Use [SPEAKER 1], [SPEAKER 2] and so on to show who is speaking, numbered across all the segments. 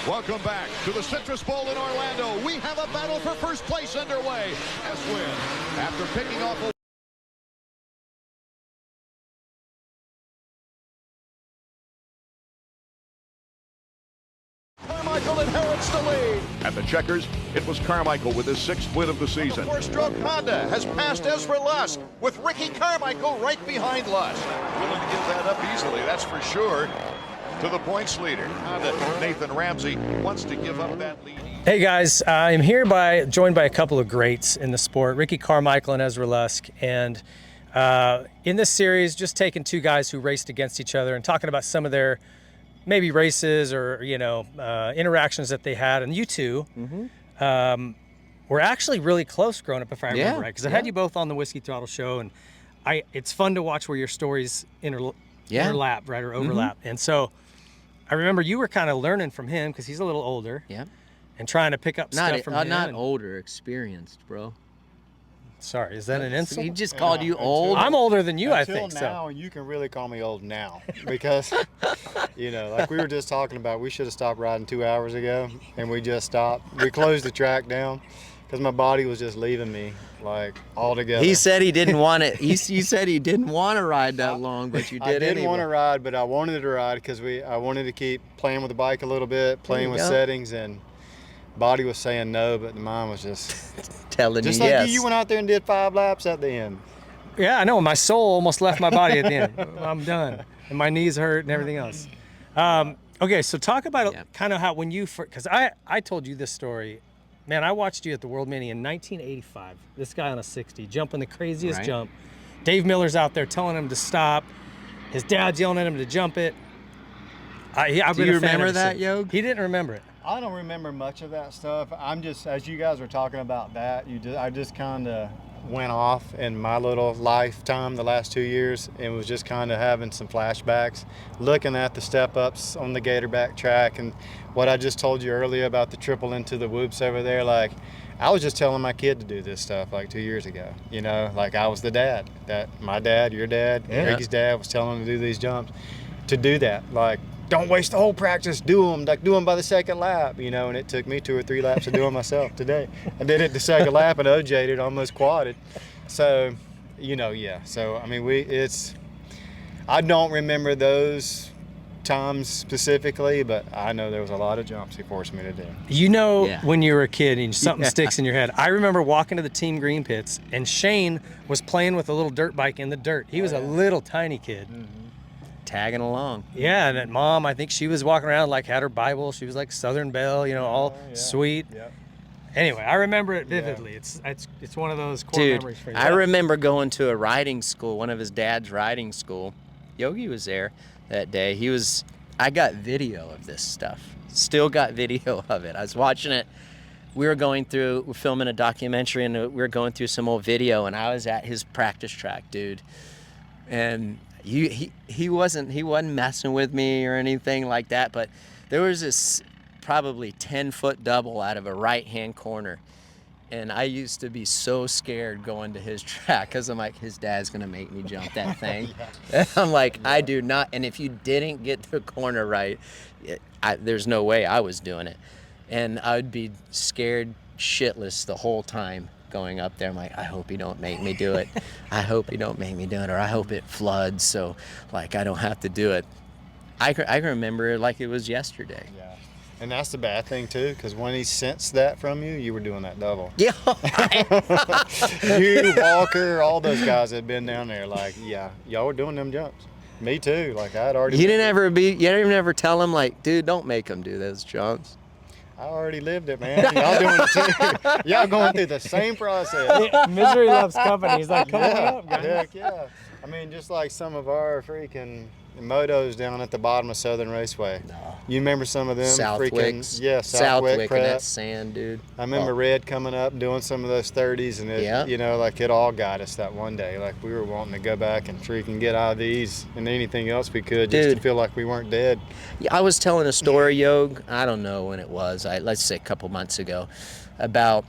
[SPEAKER 1] Welcome back to the Citrus Bowl in Orlando. We have a battle for first place underway. As win after picking off a Carmichael inherits the lead. At the checkers, it was Carmichael with his 6th win of the season. The 4-stroke Honda has passed Ezra Lusk, with Ricky Carmichael right behind Lusk. Willing to give that up easily, that's for sure. To the points leader, Honda Nathan Ramsey wants to give up that lead.
[SPEAKER 2] Hey guys, I'm here joined by a couple of greats in the sport, Ricky Carmichael and Ezra Lusk. And in this series, just taking two guys who raced against each other and talking about some of their maybe races or, interactions that they had. And you two were actually really close growing up, if I remember right. Because I had you both on the Whiskey Throttle show, and it's fun to watch where your stories interlap, right, or overlap. And so I remember you were kind of learning from him because he's a little older. Yeah. And trying to pick up stuff from him.
[SPEAKER 3] Not older, experiencust, bro.
[SPEAKER 2] Sorry, is that an insult?
[SPEAKER 3] He just called you old.
[SPEAKER 2] I'm older than you, I think.
[SPEAKER 4] Until now, you can really call me old now because, like we were just talking about, we should have stopped riding 2 hours ago, and we just stopped. We closed the track down because my body was just leaving me, like, altogether.
[SPEAKER 3] He said he didn't want it. You said he didn't want to ride that long, but you did anyway.
[SPEAKER 4] I didn't want to ride, but I wanted to ride because I wanted to keep playing with the bike a little bit, playing with settings, and body was saying no, but the mind was just
[SPEAKER 3] telling
[SPEAKER 4] just
[SPEAKER 3] me
[SPEAKER 4] like
[SPEAKER 3] yes.
[SPEAKER 4] you went out there and did 5 laps at the end.
[SPEAKER 2] Yeah, I know. My soul almost left my body at the end. I'm done, and my knees hurt and everything else. Okay, so talk about kind of how when you, because I told you this story, man. I watched you at the World Mini in 1985. This guy on a 60 jumping the craziest jump. Dave Miller's out there telling him to stop. His dad's yelling at him to jump it.
[SPEAKER 3] Do you remember that, Yog?
[SPEAKER 2] He didn't remember it.
[SPEAKER 4] I don't remember much of that stuff. I'm just, as you guys were talking about that, I just kind of went off in my little lifetime the last 2 years and was just kind of having some flashbacks, looking at the step-ups on the Gatorback track and what I just told you earlier about the triple into the whoops over there. Like, I was just telling my kid to do this stuff like 2 years ago. Like I was the dad, that my dad, your dad, Ricky's dad was telling him to do these jumps, to do that. Like, don't waste the whole practice, do them by the second lap, and it took me 2 or 3 laps to do them myself today. I did it the second lap and OJ'd it, almost quadded. So, so, I mean, I don't remember those times specifically, but I know there was a lot of jumps he forced me to do.
[SPEAKER 2] When you were a kid and something sticks in your head. I remember walking to the Team Green pits and Shane was playing with a little dirt bike in the dirt. He was a little tiny kid.
[SPEAKER 3] Tagging along.
[SPEAKER 2] Yeah, and mom, I think she was walking around like had her Bible. She was like Southern Belle, all sweet. Yeah. Anyway, I remember it vividly. Yeah. It's one of those core memories for you.
[SPEAKER 3] I remember going to a riding school, one of his dad's riding school. Yogi was there that day. I got video of this stuff. Still got video of it. I was watching it. We're filming a documentary, and we were going through some old video, and I was at his practice track, dude. And he wasn't messing with me or anything like that, but there was this probably 10-foot double out of a right-hand corner, and I used to be so scared going to his track because I'm like, his dad's gonna make me jump that thing. And I'm like, I do not. And if you didn't get the corner right, there's no way I was doing it, and I would be scared shitless the whole time going up there. I'm like, I hope he don't make me do it. I hope he don't make me do it, or I hope it floods so like I don't have to do it. I can remember it like it was yesterday.
[SPEAKER 4] Yeah, and that's the bad thing too, because when he sensed that from you, you were doing that double.
[SPEAKER 3] Yeah.
[SPEAKER 4] You, Walker, all those guys that had been down there, like, y'all were doing them jumps. Me too. Like I had already.
[SPEAKER 3] You didn't ever tell him like, dude, don't make him do those jumps.
[SPEAKER 4] I already lived it, man. Y'all doing it too. Y'all going through the same process.
[SPEAKER 2] Misery loves company. He's like, come on up, guys.
[SPEAKER 4] Heck yeah. I mean, just like some of our freaking motos down at the bottom of Southern Raceway. No. You remember some of them?
[SPEAKER 3] Southwicks.
[SPEAKER 4] Yeah, Southwick
[SPEAKER 3] and that sand, dude.
[SPEAKER 4] I remember Red coming up doing some of those 30s, and it, like it all got us that one day. Like we were wanting to go back and freaking get IVs and anything else we could just to feel like we weren't dead.
[SPEAKER 3] Yeah, I was telling a story, Yog, I don't know when it was, let's say a couple months ago, about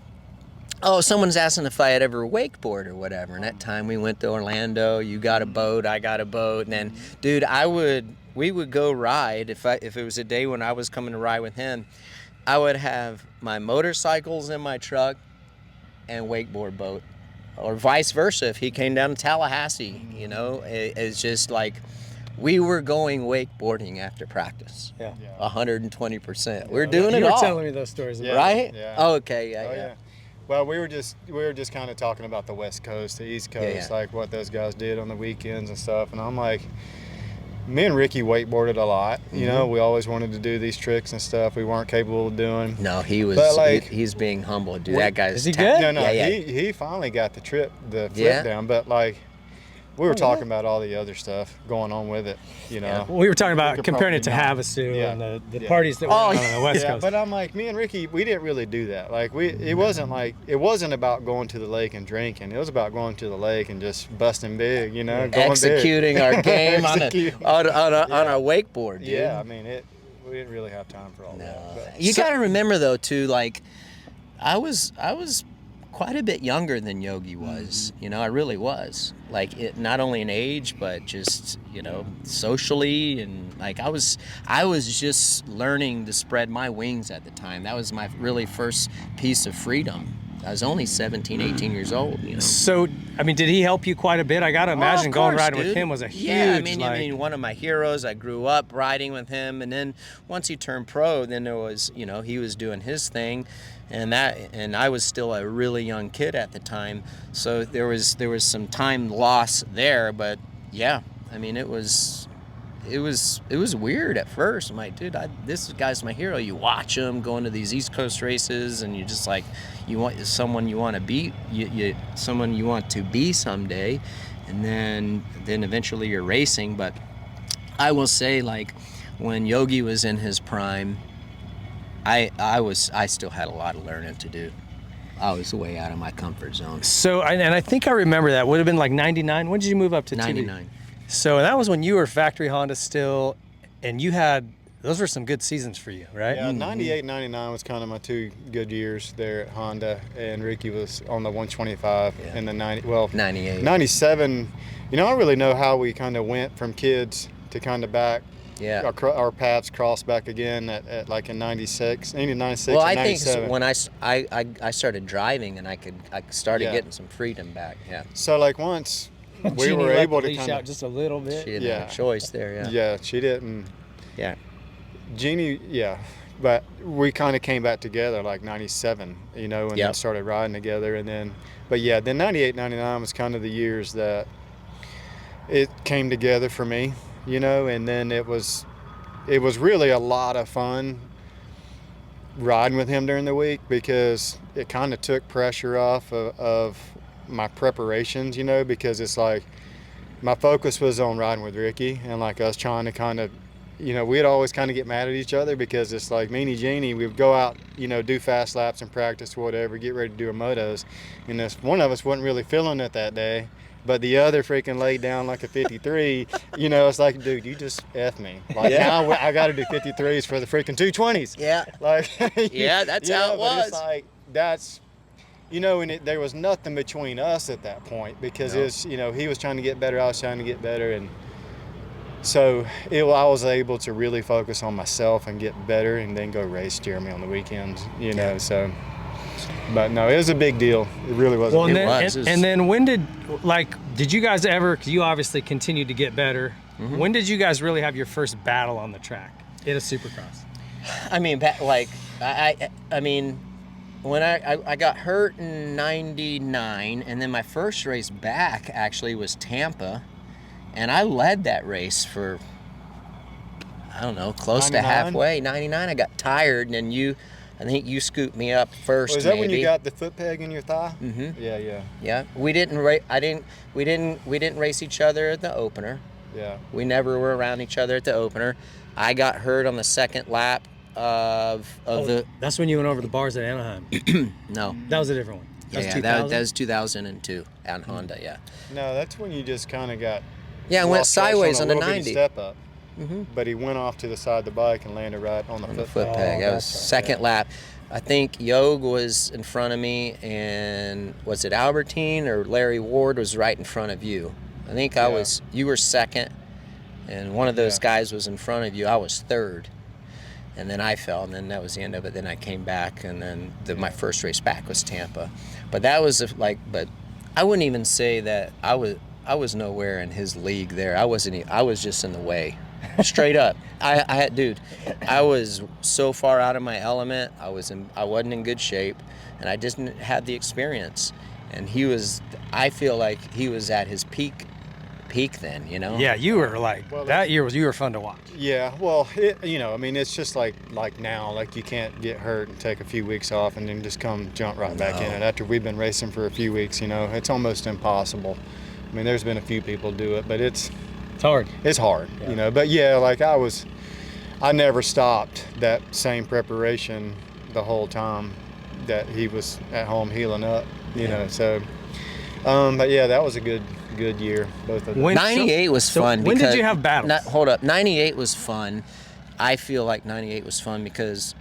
[SPEAKER 3] someone's asking if I had ever wakeboard or whatever. And that time we went to Orlando, you got a boat, I got a boat. And then, dude, I would we would go ride. If it was a day when I was coming to ride with him, I would have my motorcycles in my truck and wakeboard boat, or vice versa. If he came down to Tallahassee, you know, it's just like we were going wakeboarding after practice.
[SPEAKER 2] Yeah.
[SPEAKER 3] 120%. We're doing it
[SPEAKER 2] You were
[SPEAKER 3] all.
[SPEAKER 2] telling me those stories,
[SPEAKER 4] Yeah.
[SPEAKER 3] Right?
[SPEAKER 4] Yeah.
[SPEAKER 3] Oh, okay. Yeah.
[SPEAKER 4] Oh,
[SPEAKER 3] yeah.
[SPEAKER 4] Well, we were just kind of talking about the West Coast, the East Coast,
[SPEAKER 3] yeah.
[SPEAKER 4] like what those guys did on the weekends and stuff. And I'm like, me and Ricky wakeboarded a lot. You know, we always wanted to do these tricks and stuff we weren't capable of doing.
[SPEAKER 3] No, he was.
[SPEAKER 4] But, like,
[SPEAKER 3] he's being humble, dude. That guy's.
[SPEAKER 2] Is he good?
[SPEAKER 4] No,
[SPEAKER 3] Yeah, yeah.
[SPEAKER 4] He finally got the flip
[SPEAKER 3] Yeah.
[SPEAKER 4] down. But like, we were talking about all the other stuff going on with it. You know.
[SPEAKER 3] Yeah.
[SPEAKER 2] Well, we were talking about
[SPEAKER 4] could
[SPEAKER 2] comparing it to
[SPEAKER 4] probably
[SPEAKER 2] Havasu
[SPEAKER 4] Yeah.
[SPEAKER 2] and the
[SPEAKER 4] Yeah.
[SPEAKER 2] parties that were on the West
[SPEAKER 4] Yeah,
[SPEAKER 2] Coast.
[SPEAKER 4] but I'm like, me and Ricky, we didn't really do that. Like, it wasn't about going to the lake and drinking. It was about going to the lake and just busting big, you know, going
[SPEAKER 3] Executing our game on a
[SPEAKER 4] Executing.
[SPEAKER 3] wakeboard, dude.
[SPEAKER 4] Yeah, I mean, we didn't really have time for all
[SPEAKER 3] No.
[SPEAKER 4] that. But,
[SPEAKER 3] You got to remember though, too. Like, I was quite a bit younger than Yogi was. You know, I really was. Like, it not only in age, but just, you know, socially, and like I was just learning to spread my wings at the time. That was my really first piece of freedom. I was only 17, 18 years old. You know.
[SPEAKER 2] So, I mean, did he help you quite a bit? I got to imagine
[SPEAKER 3] Of
[SPEAKER 2] going
[SPEAKER 3] course,
[SPEAKER 2] riding
[SPEAKER 3] dude.
[SPEAKER 2] with him was a huge,
[SPEAKER 3] yeah, I mean, one of my heroes. I grew up riding with him, and then once he turned pro, then there was, you know, he was doing his thing, and I was still a really young kid at the time, so there was some time lost there. But yeah, I mean, it was weird at first. I'm like, dude, this guy's my hero. You watch him going to these East Coast races, and you just like, you want someone you want to be, someone you want to be someday, and then eventually you're racing. But I will say, like, when Yogi was in his prime, I still had a lot of learning to do. I was way out of my comfort zone.
[SPEAKER 2] So, and I think I remember that would have been like 99. When did you move up to
[SPEAKER 3] 99.
[SPEAKER 2] So that was when you were factory Honda still, and those were some good seasons for you, right?
[SPEAKER 4] yeah, 98, 99 was kind of my two good years there at Honda, and Ricky was on the 125 in the
[SPEAKER 3] 98.
[SPEAKER 4] 97. You know, I don't really know how we kind of went from kids to kind of back.
[SPEAKER 3] Yeah.
[SPEAKER 4] Our paths crossed back again at like in 96, 96
[SPEAKER 3] Well,
[SPEAKER 4] and
[SPEAKER 3] I think
[SPEAKER 4] 97.
[SPEAKER 3] when I started driving, and I started
[SPEAKER 4] Yeah.
[SPEAKER 3] getting some freedom back. Yeah.
[SPEAKER 4] So like once we
[SPEAKER 2] Jeannie
[SPEAKER 4] were
[SPEAKER 2] let
[SPEAKER 4] able
[SPEAKER 2] the
[SPEAKER 4] to
[SPEAKER 2] leash
[SPEAKER 4] kind
[SPEAKER 2] out
[SPEAKER 4] of,
[SPEAKER 2] just a little bit.
[SPEAKER 3] She didn't have
[SPEAKER 4] Yeah.
[SPEAKER 3] a choice there. Yeah.
[SPEAKER 4] yeah, she didn't.
[SPEAKER 3] Yeah.
[SPEAKER 4] Jeannie, yeah, but we kind of came back together like 97, you know, and
[SPEAKER 3] Yep.
[SPEAKER 4] then started riding together, and then, but yeah, then 98, 99 was kind of the years that it came together for me, you know, and then it was really a lot of fun riding with him during the week, because it kind of took pressure off of my preparations, you know, because it's like my focus was on riding with Ricky, and like us trying to kind of, you know, we'd always kind of get mad at each other, because it's like Meanie Jeannie, we'd go out, you know, do fast laps and practice or whatever, get ready to do our motos, and one of us wasn't really feeling it that day, but the other freaking laid down like a 53. You know, it's like, dude, you just F me. Like, now I got to do 53s for the freaking 220s.
[SPEAKER 3] Yeah.
[SPEAKER 4] Like,
[SPEAKER 3] Yeah, that's how it
[SPEAKER 4] but
[SPEAKER 3] was.
[SPEAKER 4] it's like, that's, you know, and there was nothing between us at that point, because it's, you know, he was trying to get better, I was trying to get better, and so I was able to really focus on myself and get better, and then go race Jeremy on the weekends, you know, so. But no, it was a big deal. It really was.
[SPEAKER 2] Well,
[SPEAKER 3] It
[SPEAKER 2] and
[SPEAKER 3] was.
[SPEAKER 2] then when did you guys ever, because you obviously continued to get better, when did you guys really have your first battle on the track in a Supercross?
[SPEAKER 3] I mean, I mean, when I got hurt in 99, and then my first race back actually was Tampa, and I led that race for, I don't know, close
[SPEAKER 4] 99?
[SPEAKER 3] to halfway. 99, I got tired, and then I think you scooped me up first.
[SPEAKER 4] Was that
[SPEAKER 3] maybe.
[SPEAKER 4] when you got the foot peg in your thigh?
[SPEAKER 3] Mm-hmm.
[SPEAKER 4] Yeah.
[SPEAKER 3] Yeah, we didn't race each other at the opener.
[SPEAKER 4] Yeah.
[SPEAKER 3] We never were around each other at the opener. I got hurt on the second lap of the.
[SPEAKER 2] That's when you went over the bars at Anaheim.
[SPEAKER 3] No.
[SPEAKER 2] That was a different one.
[SPEAKER 3] Yeah, that was 2002 on Honda. Yeah.
[SPEAKER 4] No, that's when you just kind of got.
[SPEAKER 3] Yeah, I went
[SPEAKER 4] lost touch
[SPEAKER 3] sideways on
[SPEAKER 4] a
[SPEAKER 3] the
[SPEAKER 4] little bitty
[SPEAKER 3] 90.
[SPEAKER 4] Step up.
[SPEAKER 3] Mm-hmm.
[SPEAKER 4] But he went off to the side of the bike and landed right on the
[SPEAKER 3] On
[SPEAKER 4] foot
[SPEAKER 3] the foot
[SPEAKER 4] peg.
[SPEAKER 3] peg.
[SPEAKER 2] Oh,
[SPEAKER 3] That was
[SPEAKER 2] that's right,
[SPEAKER 3] second lap. I think Yog was in front of me, and was it Albertine or Larry Ward was right in front of you? I think you were second, and one of those guys was in front of you. I was third, and then I fell, and then that was the end of it. Then I came back, and then my first race back was Tampa. But that was but I wouldn't even say that I was nowhere in his league there. I was just in the way, straight up. I was so far out of my element. I wasn't in good shape, and I didn't have the experience. And I feel like he was at his peak then, you know?
[SPEAKER 2] Yeah, you were like, you were fun to watch.
[SPEAKER 4] Yeah, well, I mean, it's just like now, like you can't get hurt and take a few weeks off and then just jump right back in it. After we've been racing for a few weeks, it's almost impossible. I mean, there's been a few people do it, but it's
[SPEAKER 2] hard.
[SPEAKER 4] It's hard, But yeah, like I never stopped that same preparation the whole time that he was at home healing up, you know. So, but yeah, that was a good year, both of them.
[SPEAKER 3] 98 was fun.
[SPEAKER 2] When did you have battles?
[SPEAKER 3] Hold up, 98 was fun. I feel like 98 was fun because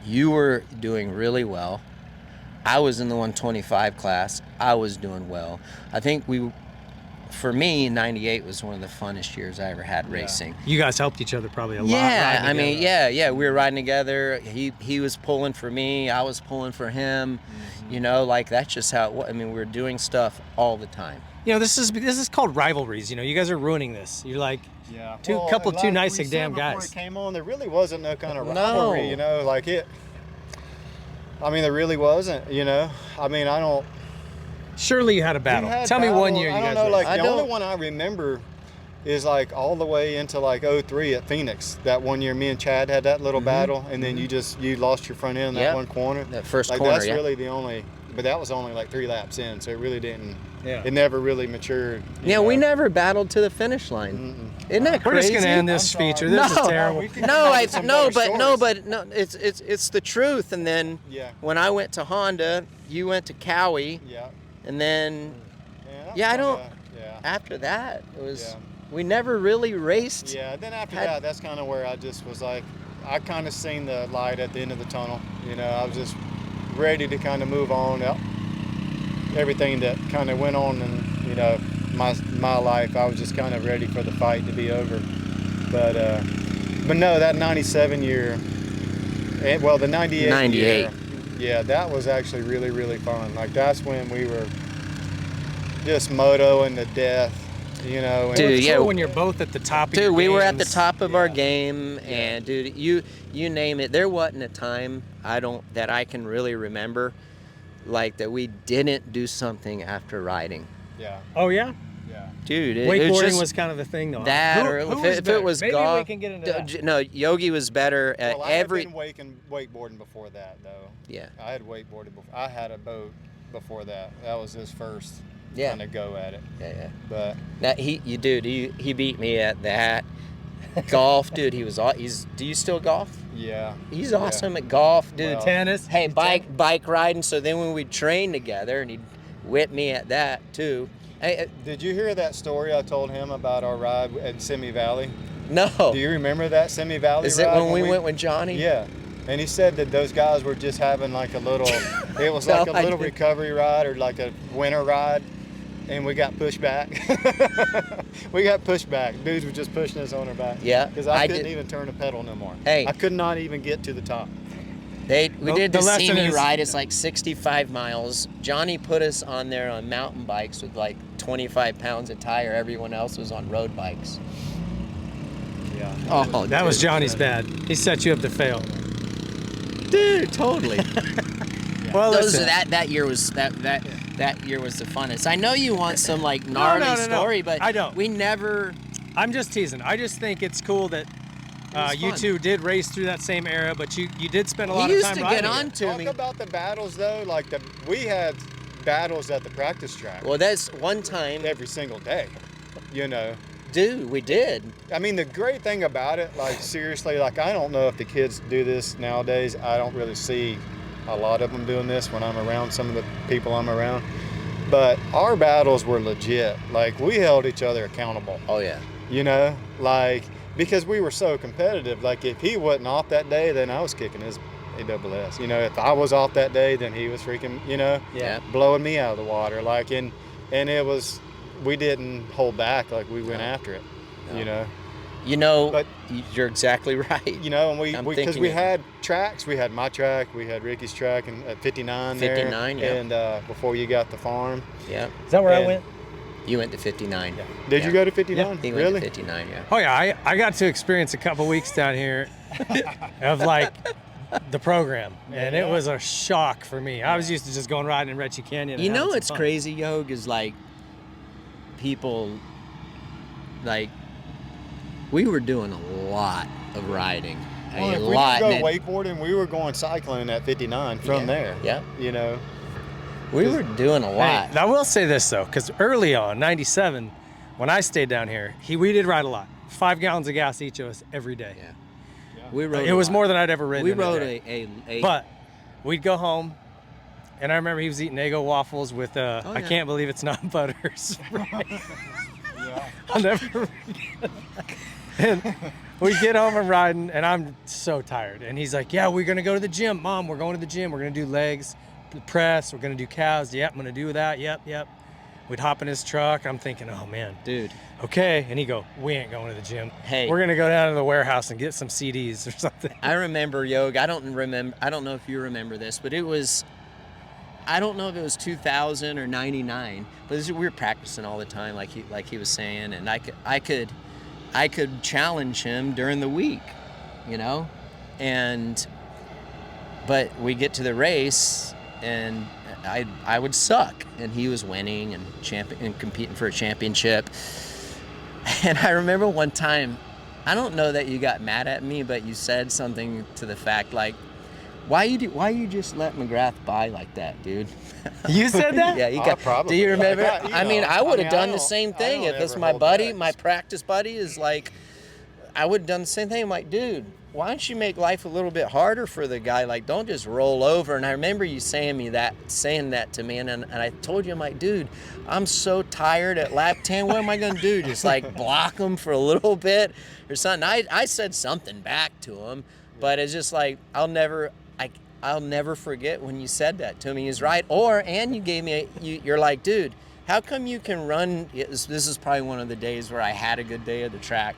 [SPEAKER 3] you were doing really well. I was in the 125 class. I was doing well. I think for me, 98 was one of the funnest years I ever had racing.
[SPEAKER 2] You guys helped each other probably a lot.
[SPEAKER 3] Yeah, I mean, yeah, we were riding together. He was pulling for me. I was pulling for him. Mm-hmm. Like that's just how it was. I mean, we were doing stuff all the time.
[SPEAKER 2] This is called Rivalries. You guys are ruining this. You're like two nice damn guys.
[SPEAKER 4] Before it came on, there really wasn't no kind of rivalry. Like it. I mean, there really wasn't. I mean, I don't.
[SPEAKER 2] Surely you had a battle. Tell me one year you guys.
[SPEAKER 4] I don't know. Like the only one I remember is like all the way into like 03 at Phoenix. That one year, me and Chad had that little battle, and then you lost your front end in that one corner.
[SPEAKER 3] That first corner.
[SPEAKER 4] That's really the only. But that was only like 3 laps in, so it really didn't. Yeah. It never really matured.
[SPEAKER 3] Yeah, we never battled to the finish line. Isn't that crazy?
[SPEAKER 2] We're just gonna end this speech. This is terrible.
[SPEAKER 3] No, it's the truth. And then when I went to Honda, you went to Cowie. Yeah. And then, after that, it was, we never really raced.
[SPEAKER 4] Yeah, then after that, that's kind of where I just was like, I kind of seen the light at the end of the tunnel. I was just ready to kind of move on. Everything that kind of went on in, my life, I was just kind of ready for the fight to be over. But no, that 97 year, the 98 year, yeah, that was actually really, really fun. Like, that's when we were just motoing to death, And
[SPEAKER 2] dude, when you're both at the top of your
[SPEAKER 3] we were at the top of our game, and dude, you name it. There wasn't a time that I can really remember, like, that we didn't do something after riding.
[SPEAKER 4] Yeah.
[SPEAKER 2] Oh, yeah?
[SPEAKER 4] Yeah.
[SPEAKER 2] Dude, wakeboarding was kind of the thing, though.
[SPEAKER 3] That, or if it was golf.
[SPEAKER 2] We can get into that.
[SPEAKER 3] No, Yogi was better at every.
[SPEAKER 4] I had been wakeboarding before that, though.
[SPEAKER 3] Yeah.
[SPEAKER 4] I had wakeboarded before. I had a boat before that. That was his first kind of go at it.
[SPEAKER 3] Yeah.
[SPEAKER 4] But
[SPEAKER 3] now he beat me at that. Golf, dude. Do you still golf?
[SPEAKER 4] Yeah.
[SPEAKER 3] He's awesome at golf, dude.
[SPEAKER 2] Well, tennis.
[SPEAKER 3] Hey, bike riding. So then when we'd train together, and he'd whip me at that too. Hey,
[SPEAKER 4] did you hear that story I told him about our ride at Simi Valley?
[SPEAKER 3] No.
[SPEAKER 4] Do you remember that Simi Valley ride?
[SPEAKER 3] Is it when we went with Johnny?
[SPEAKER 4] Yeah. And he said that those guys were just having like a little, it was like a little recovery ride or like a winter ride. And we got pushed back. Dudes were just pushing us on our back.
[SPEAKER 3] Yeah.
[SPEAKER 4] Because I couldn't even turn a pedal no more.
[SPEAKER 3] Hey.
[SPEAKER 4] I could not even get to the top.
[SPEAKER 3] We did the Simi ride. It's like 65 miles. Johnny put us on there on mountain bikes with like 25 pounds of tire. Everyone else was on road bikes.
[SPEAKER 4] Yeah.
[SPEAKER 2] Oh, that was Johnny's bad. He set you up to fail.
[SPEAKER 3] Dude, totally.
[SPEAKER 2] Well,
[SPEAKER 3] that year was the funnest. I know you want some like gnarly story, but
[SPEAKER 2] I don't.
[SPEAKER 3] We never.
[SPEAKER 2] I'm just teasing. I just think it's cool that you two did race through that same era, but you did spend a lot of time riding.
[SPEAKER 3] He used to get on to me.
[SPEAKER 4] Talk about the battles though. Like we had battles at the practice track.
[SPEAKER 3] Well, that's one time
[SPEAKER 4] every single day.
[SPEAKER 3] Dude, we did.
[SPEAKER 4] I mean, the great thing about it, like seriously, like I don't know if the kids do this nowadays. I don't really see a lot of them doing this when I'm around some of the people I'm around. But our battles were legit. Like, we held each other accountable.
[SPEAKER 3] Oh, yeah.
[SPEAKER 4] Because we were so competitive. Like, if he wasn't off that day, then I was kicking his ASS. If I was off that day, then he was freaking, blowing me out of the water. Like, and it was, we didn't hold back. Like, we went after it. you know.
[SPEAKER 3] But you're exactly right.
[SPEAKER 4] You know, and because we had tracks, we had my track, we had Ricky's track, and at 59 there.
[SPEAKER 3] 59, yeah.
[SPEAKER 4] And before you got the farm.
[SPEAKER 3] Yeah.
[SPEAKER 2] Is that where I went?
[SPEAKER 3] You went to 59.
[SPEAKER 4] Yeah. Did you go to 59?
[SPEAKER 3] He
[SPEAKER 4] really?
[SPEAKER 3] went to 59, yeah.
[SPEAKER 2] Oh yeah, I got to experience a couple weeks down here of like the program, and it was a shock for me. I was used to just going riding in Retchie Canyon.
[SPEAKER 3] You know what's crazy, Yog, is like people, like, we were doing a lot of riding.
[SPEAKER 4] Well, if we didn't go wakeboarding, we were going cycling at 59 from there.
[SPEAKER 3] Yeah.
[SPEAKER 4] You know.
[SPEAKER 3] We were doing a lot.
[SPEAKER 2] Hey, I will say this though, because early on, 97, when I stayed down here, we did ride a lot. 5 gallons of gas each of us every day.
[SPEAKER 3] Yeah. We rode.
[SPEAKER 2] It was more than I'd ever ridden.
[SPEAKER 3] We rode a.
[SPEAKER 2] But we'd go home, and I remember he was eating Eggo waffles with I can't believe it's not butter spray. I'll never forget. And we get home and riding, and I'm so tired. And he's like, "Yeah, we're gonna go to the gym, Mom. We're going to the gym. We're gonna do legs, press. We're gonna do calves. Yep, I'm gonna do that. Yep." We'd hop in his truck. I'm thinking, "Oh man,
[SPEAKER 3] dude,
[SPEAKER 2] okay." And he go, "We ain't going to the gym.
[SPEAKER 3] Hey,
[SPEAKER 2] we're gonna go down to the warehouse and get some CDs or something."
[SPEAKER 3] I remember, Yog. I don't know if you remember this, but it was. I don't know if it was 2000 or 99, but we were practicing all the time, like he was saying, and I could challenge him during the week, you know, but we get to the race and I would suck, and he was winning and competing for a championship. And I remember one time, I don't know that you got mad at me, but you said something to the fact like, why you just let McGrath by like that, dude?
[SPEAKER 2] You said that?
[SPEAKER 3] Yeah, you got.
[SPEAKER 4] Probably.
[SPEAKER 3] Do you remember?
[SPEAKER 4] I
[SPEAKER 3] mean, I would have done
[SPEAKER 4] I
[SPEAKER 3] the same
[SPEAKER 4] don't-
[SPEAKER 3] thing
[SPEAKER 4] I don't
[SPEAKER 3] if it's
[SPEAKER 4] ever
[SPEAKER 3] my
[SPEAKER 4] hold
[SPEAKER 3] buddy,
[SPEAKER 4] back.
[SPEAKER 3] my practice buddy is like, I would have done the same thing. I'm like, dude, why don't you make life a little bit harder for the guy? Like, don't just roll over. And I remember you saying that to me, and I told you, I'm like, dude, I'm so tired at lap 10. What am I gonna do? Just like block him for a little bit or something? I said something back to him, but it's just like I'll never forget when you said that to me. He's right. And you gave me you're like, dude, how come you can run? This is probably one of the days where I had a good day at the track.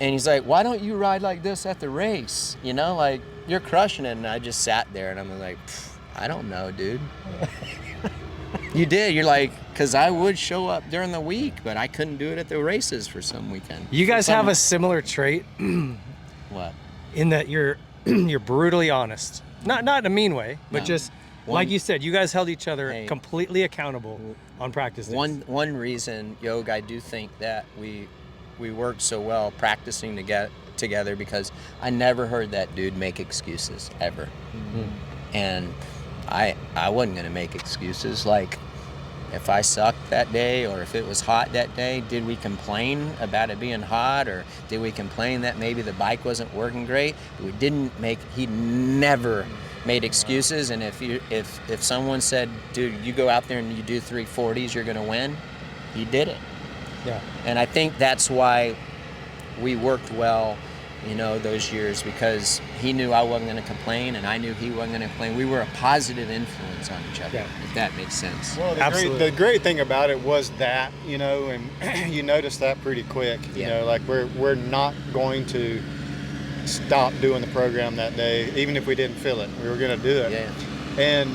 [SPEAKER 3] And he's like, why don't you ride like this at the race? You know, like, you're crushing it. And I just sat there and I'm like, I don't know, dude. You did. You're like, because I would show up during the week, but I couldn't do it at the races for some weekend.
[SPEAKER 2] You guys have a similar trait.
[SPEAKER 3] What?
[SPEAKER 2] In that you're brutally honest. Not in a mean way, but just like you said, you guys held each other completely accountable on practice days.
[SPEAKER 3] One reason, Yog, I do think that we worked so well practicing together because I never heard that dude make excuses ever. Mm-hmm. And I wasn't gonna make excuses. Like, if I sucked that day or if it was hot that day, did we complain about it being hot, or did we complain that maybe the bike wasn't working great? He never made excuses. And if someone said, dude, you go out there and you do 340s, you're gonna win, he did it.
[SPEAKER 2] Yeah.
[SPEAKER 3] And I think that's why we worked well, you know, those years, because he knew I wasn't going to complain and I knew he wasn't going to complain. We were a positive influence on each other, if that makes sense.
[SPEAKER 4] Well, the great thing about it was that, you know, and you notice that pretty quick, you know, like we're not going to stop doing the program that day, even if we didn't feel it. We were going to do it.
[SPEAKER 3] Yeah.
[SPEAKER 4] And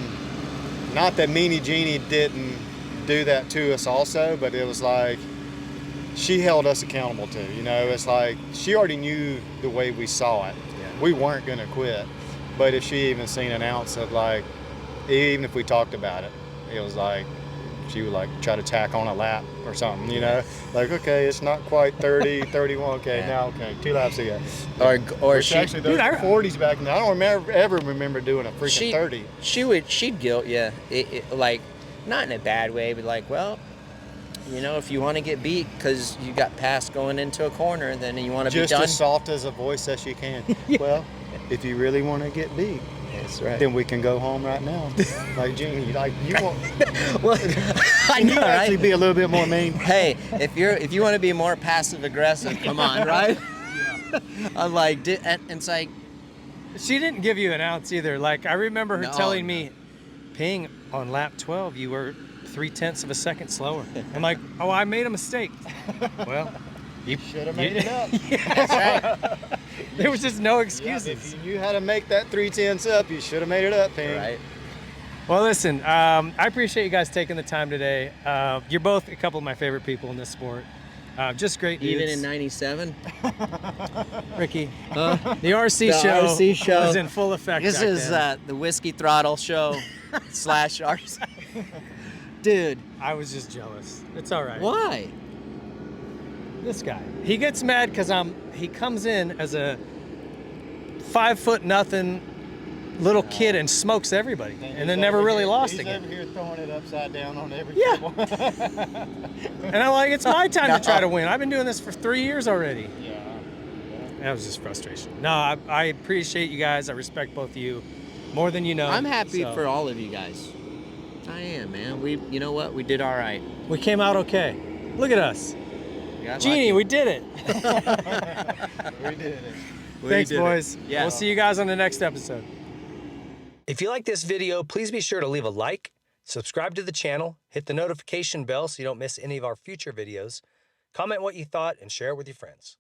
[SPEAKER 4] not that Meanie Jeannie didn't do that to us also, but it was like, she held us accountable too, you know. It's like she already knew the way we saw it. Yeah. We weren't going to quit, but if she even seen an ounce of, like, even if we talked about it, it was like she would like try to tack on a lap or something, you know. Like, okay, it's not quite 30, 31. Okay, now 2 laps ago.
[SPEAKER 3] Or she
[SPEAKER 4] actually those 40s back then. I don't ever remember doing a freaking 30.
[SPEAKER 3] She'd guilt you, like, not in a bad way, but like, well, you know, if you want to get beat because you got passed going into a corner, then you want to be done.
[SPEAKER 4] Just as soft as a voice as she can. Well, if you really want to get beat,
[SPEAKER 3] that's right,
[SPEAKER 4] then we can go home right now. Like, Jeannie, like, you want.
[SPEAKER 3] Well, I know,
[SPEAKER 4] actually be a little bit more mean.
[SPEAKER 3] Hey, if you want to be more passive aggressive, come on, right? Yeah. I'm like, and it's like,
[SPEAKER 2] she didn't give you an ounce either. Like, I remember her telling me, Ping, on lap 12, you were 0.3 of a second slower. I'm like, oh, I made a mistake. Well,
[SPEAKER 4] You should have made it up.
[SPEAKER 2] Yeah, that's right. There was just no excuses.
[SPEAKER 4] Yeah, if you knew how to make that 3/10 up, you should have made it up, Ping.
[SPEAKER 3] Right.
[SPEAKER 2] Well, listen, I appreciate you guys taking the time today. You're both a couple of my favorite people in this sport. Just great dudes.
[SPEAKER 3] Even in '97.
[SPEAKER 2] Ricky, the RC show was in full effect.
[SPEAKER 3] This
[SPEAKER 2] back
[SPEAKER 3] is
[SPEAKER 2] then.
[SPEAKER 3] the Whiskey Throttle show / RC. Dude,
[SPEAKER 2] I was just jealous. It's all right.
[SPEAKER 3] why?
[SPEAKER 2] This guy, he gets mad because he comes in as a 5'0" little kid and smokes everybody, and then never really lost again.
[SPEAKER 4] He's over here throwing it upside down on every
[SPEAKER 2] Yeah.
[SPEAKER 4] table.
[SPEAKER 2] And I'm like, it's my time to try to win. I've been doing this for 3 years already.
[SPEAKER 4] Yeah.
[SPEAKER 2] That was just frustration. No, I appreciate you guys. I respect both of you more than you know.
[SPEAKER 3] I'm happy
[SPEAKER 2] so.
[SPEAKER 3] for all of you guys. I am, man. You know what? We did all right.
[SPEAKER 2] We came out okay. Look at us.
[SPEAKER 3] We got
[SPEAKER 2] Jeannie,
[SPEAKER 3] lucky.
[SPEAKER 2] we did it.
[SPEAKER 4] We did it.
[SPEAKER 2] Thanks,
[SPEAKER 3] did it.
[SPEAKER 2] boys.
[SPEAKER 3] Yeah.
[SPEAKER 2] We'll see you guys on the next episode. If you like this video, please be sure to leave a like, subscribe to the channel, hit the notification bell so you don't miss any of our future videos, comment what you thought, and share it with your friends.